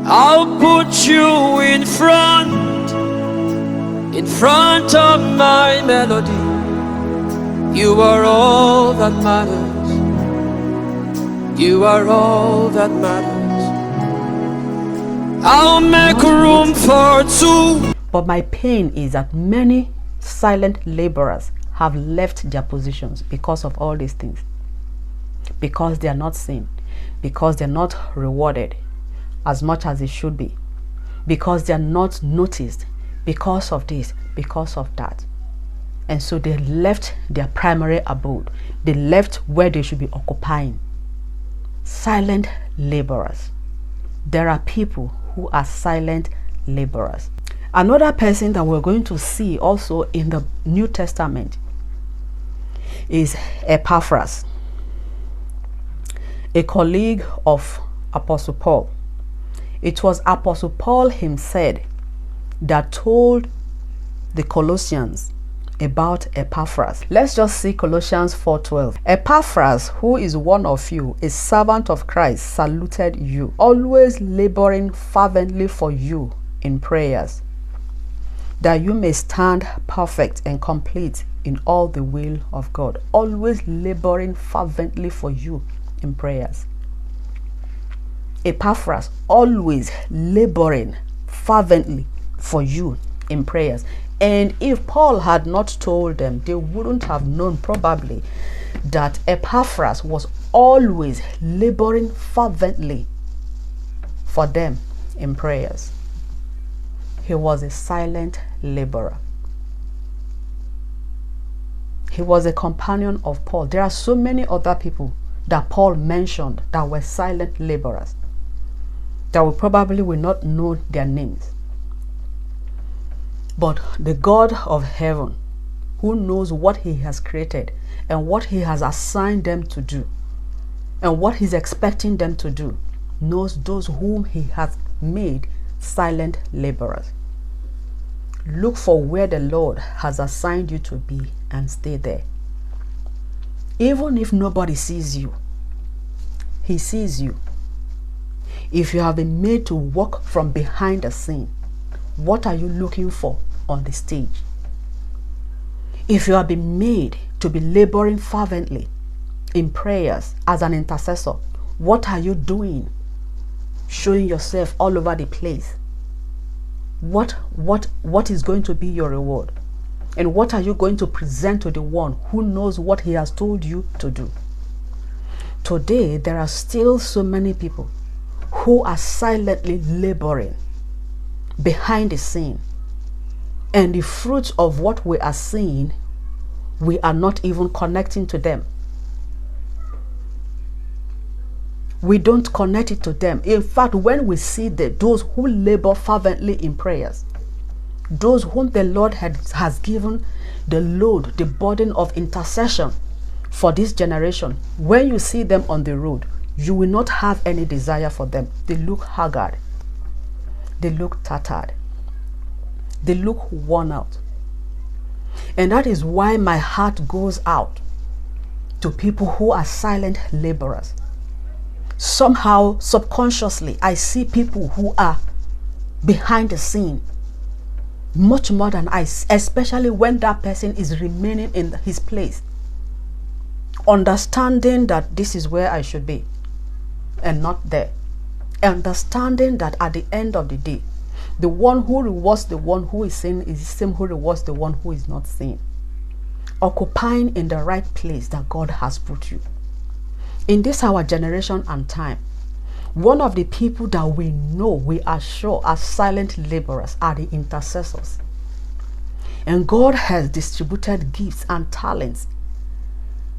I'll put you in front of my melody. You are all that matters. You are all that matters. I'll make room for two. But my pain is that many silent laborers have left their positions because of all these things. Because they are not seen. Because they're not rewarded as much as they should be. Because they are not noticed. Because of this, because of that. And so they left their primary abode. They left where they should be occupying. Silent laborers. There are people who are silent laborers. Another person that we're going to see also in the New Testament is Epaphras, a colleague of Apostle Paul. It was Apostle Paul himself that told the Colossians about Epaphras. Let's just see Colossians 4:12. Epaphras, who is one of you, a servant of Christ, saluted you, always laboring fervently for you in prayers, that you may stand perfect and complete in all the will of God. Always laboring fervently for you in prayers. Epaphras, always laboring fervently for you in prayers. And if Paul had not told them, they wouldn't have known probably that Epaphras was always laboring fervently for them in prayers. He was a silent laborer. He was a companion of Paul. There are so many other people that Paul mentioned that were silent laborers that we probably will not know their names. But the God of heaven, who knows what he has created and what he has assigned them to do and what he's expecting them to do, knows those whom he has made silent laborers. Look for where the Lord has assigned you to be and stay there. Even if nobody sees you, he sees you. If you have been made to walk from behind the scene, what are you looking for on the stage? If you have been made to be laboring fervently in prayers as an intercessor, what are you doing? Showing yourself all over the place. What is going to be your reward? And what are you going to present to the one who knows what he has told you to do? Today, there are still so many people who are silently laboring behind the scene. And the fruits of what we are seeing, we are not even connecting to them. We don't connect it to them. In fact, when we see those who labor fervently in prayers, those whom the Lord has given the load, the burden of intercession for this generation, when you see them on the road, you will not have any desire for them. They look haggard. They look tattered. They look worn out. And that is why my heart goes out to people who are silent laborers. Somehow, subconsciously, I see people who are behind the scene much more than I, especially when that person is remaining in his place, understanding that this is where I should be and not there. Understanding that at the end of the day, the one who rewards the one who is seen is the same who rewards the one who is not seen. Occupying in the right place that God has put you. In this our generation and time, one of the people that we know, we are sure, are silent laborers are the intercessors. And God has distributed gifts and talents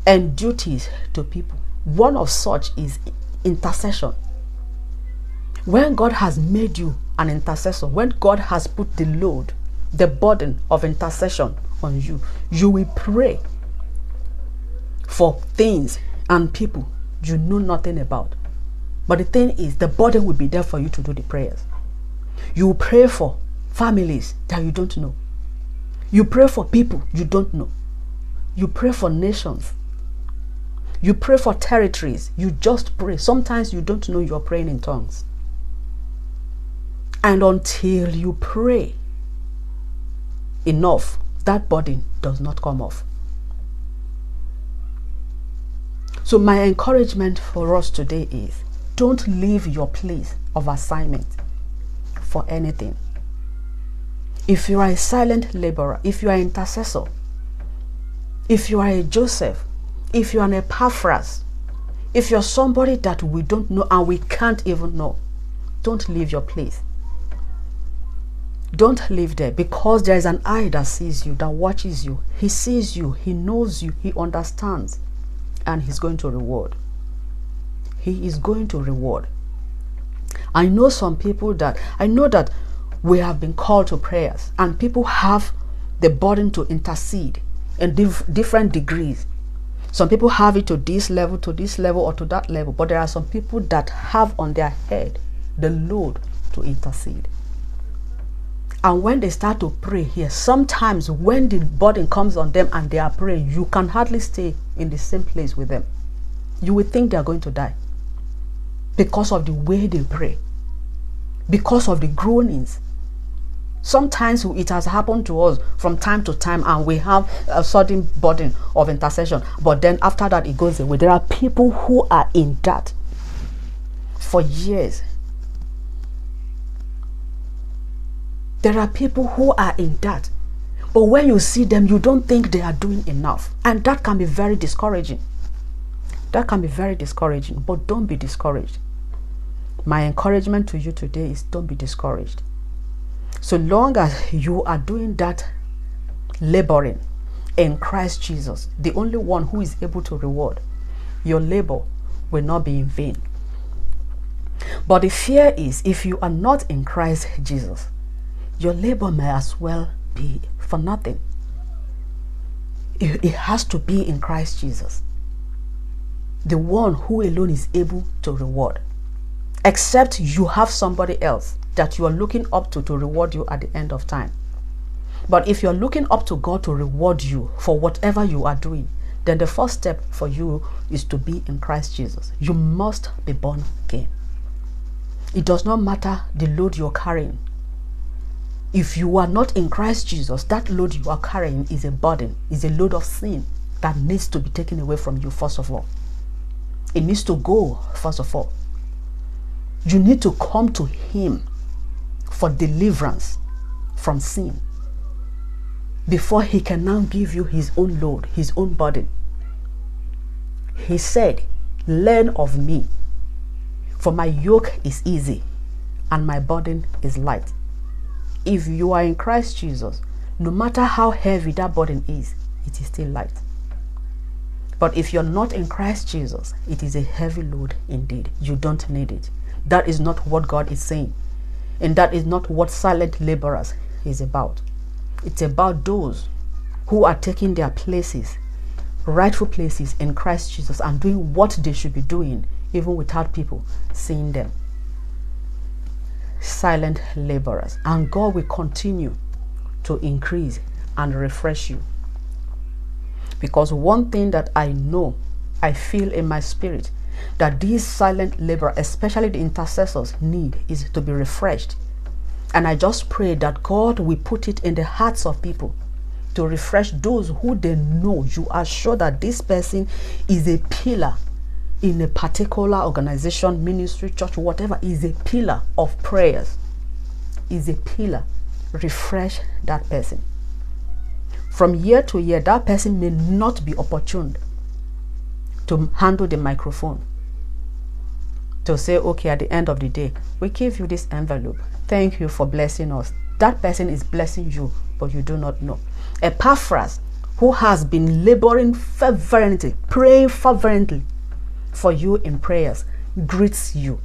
and duties to people. One of such is intercession. When God has made you an intercessor, when God has put the load, the burden of intercession on you, you will pray for things and people you know nothing about. But the thing is, the burden will be there for you to do the prayers. You will pray for families that you don't know. You pray for people you don't know. You pray for nations. You pray for territories. You just pray. Sometimes you don't know you're praying in tongues. And until you pray enough, that burden does not come off. So my encouragement for us today is, don't leave your place of assignment for anything. If you are a silent laborer, if you are an intercessor, if you are a Joseph, if you are an Epaphras, if you're somebody that we don't know and we can't even know, don't leave your place. Don't live there, because there is an eye that sees you, that watches you. He sees you, he knows you, he understands, and he's going to reward. He is going to reward. I know some people that, I know that we have been called to prayers, and people have the burden to intercede in different degrees. Some people have it to this level, or to that level, but there are some people that have on their head the load to intercede. And when they start to pray here, sometimes when the burden comes on them and they are praying, you can hardly stay in the same place with them. You will think they are going to die because of the way they pray, because of the groanings. Sometimes it has happened to us from time to time, and we have a sudden burden of intercession, but then after that it goes away. There are people who are in that for years. There are people who are in that, but when you see them, you don't think they are doing enough, and that can be very discouraging. That can be very discouraging, but don't be discouraged. My encouragement to you today is, don't be discouraged. So long as you are doing that laboring in Christ Jesus, the only one who is able to reward, your labor will not be in vain. But the fear is, if you are not in Christ Jesus, your labor may as well be for nothing. It has to be in Christ Jesus, the one who alone is able to reward. Except you have somebody else that you are looking up to reward you at the end of time. But if you're looking up to God to reward you for whatever you are doing, then the first step for you is to be in Christ Jesus. You must be born again. It does not matter the load you're carrying. If you are not in Christ Jesus, that load you are carrying is a burden, is a load of sin that needs to be taken away from you first of all. It needs to go first of all. You need to come to Him for deliverance from sin before He can now give you His own load, His own burden. He said, "Learn of me, for my yoke is easy and my burden is light." If you are in Christ Jesus, no matter how heavy that burden is, it is still light. But if you're not in Christ Jesus, it is a heavy load indeed. You don't need it. That is not what God is saying. And that is not what silent laborers is about. It's about those who are taking their places, rightful places in Christ Jesus, and doing what they should be doing, even without people seeing them. Silent laborers. And God will continue to increase and refresh you. Because one thing that I know, I feel in my spirit, that these silent laborers, especially the intercessors, need is to be refreshed. And I just pray that God will put it in the hearts of people to refresh those who they know. You are sure that this person is a pillar in a particular organization, ministry, church, whatever, is a pillar of prayers, is a pillar. Refresh that person. From year to year, that person may not be opportune to handle the microphone, to say, okay, at the end of the day, we give you this envelope. Thank you for blessing us. That person is blessing you, but you do not know. Epaphras, who has been laboring fervently, praying fervently for you in prayers, greets you.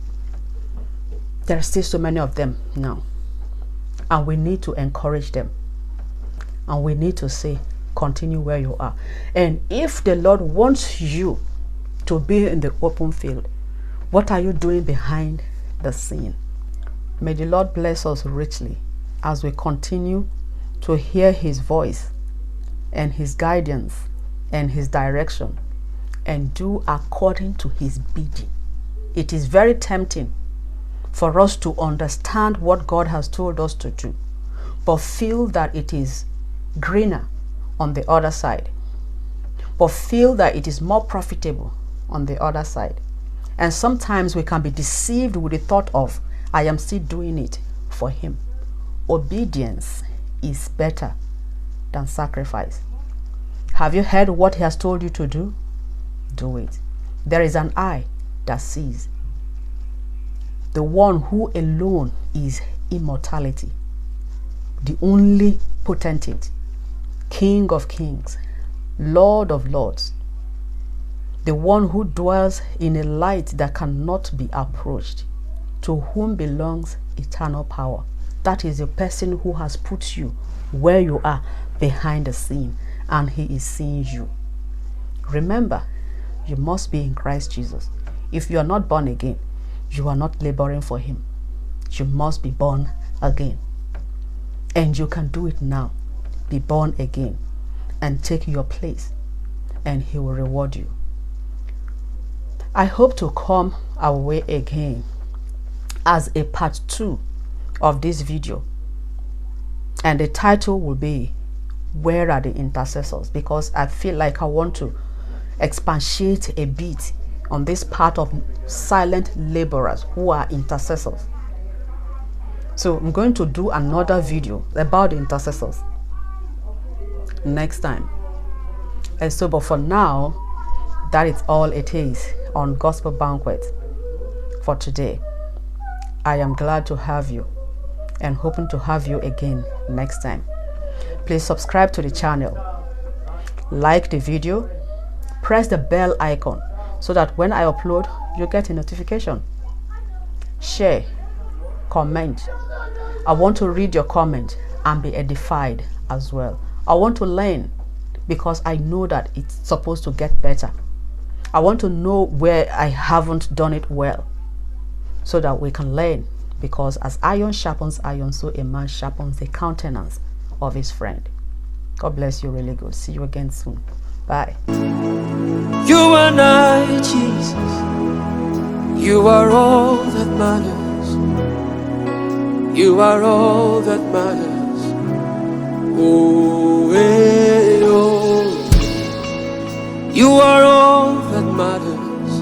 There are still so many of them now, and we need to encourage them, and we need to say, continue where you are. And if the Lord wants you to be in the open field, what are you doing behind the scene? May the Lord bless us richly as we continue to hear His voice and His guidance and His direction, and do according to His bidding. It is very tempting for us to understand what God has told us to do, but feel that it is greener on the other side, but feel that it is more profitable on the other side. And sometimes we can be deceived with the thought of, I am still doing it for Him. Obedience is better than sacrifice. Have you heard what He has told you to do? Do it. There is an eye that sees. The one who alone is immortality, the only potentate, King of kings, Lord of lords, the one who dwells in a light that cannot be approached, to whom belongs eternal power. That is the person who has put you where you are behind the scene, and He is seeing you. Remember, you must be in Christ Jesus. If you are not born again, you are not laboring for Him. You must be born again. And you can do it now. Be born again and take your place, and He will reward you. I hope to come our way again as a part 2 of this video, and the title will be Where Are the Intercessors? Because I feel like I want to expatiate a bit on this part of silent laborers who are intercessors. So I'm going to do another video about the intercessors next time. And so, but for now, that is all it is on Gospel Banquet for today. I am glad to have you and hoping to have you again next time. Please subscribe to the channel, like the video, press the bell icon so that when I upload, you get a notification. Share, comment. I want to read your comment and be edified as well. I want to learn because I know that it's supposed to get better. I want to know where I haven't done it well so that we can learn, because as iron sharpens iron, so a man sharpens the countenance of his friend. God bless you really good. See you again soon. Bye. You and I, Jesus, you are all that matters. You are all that matters. Oh, hey, oh. You are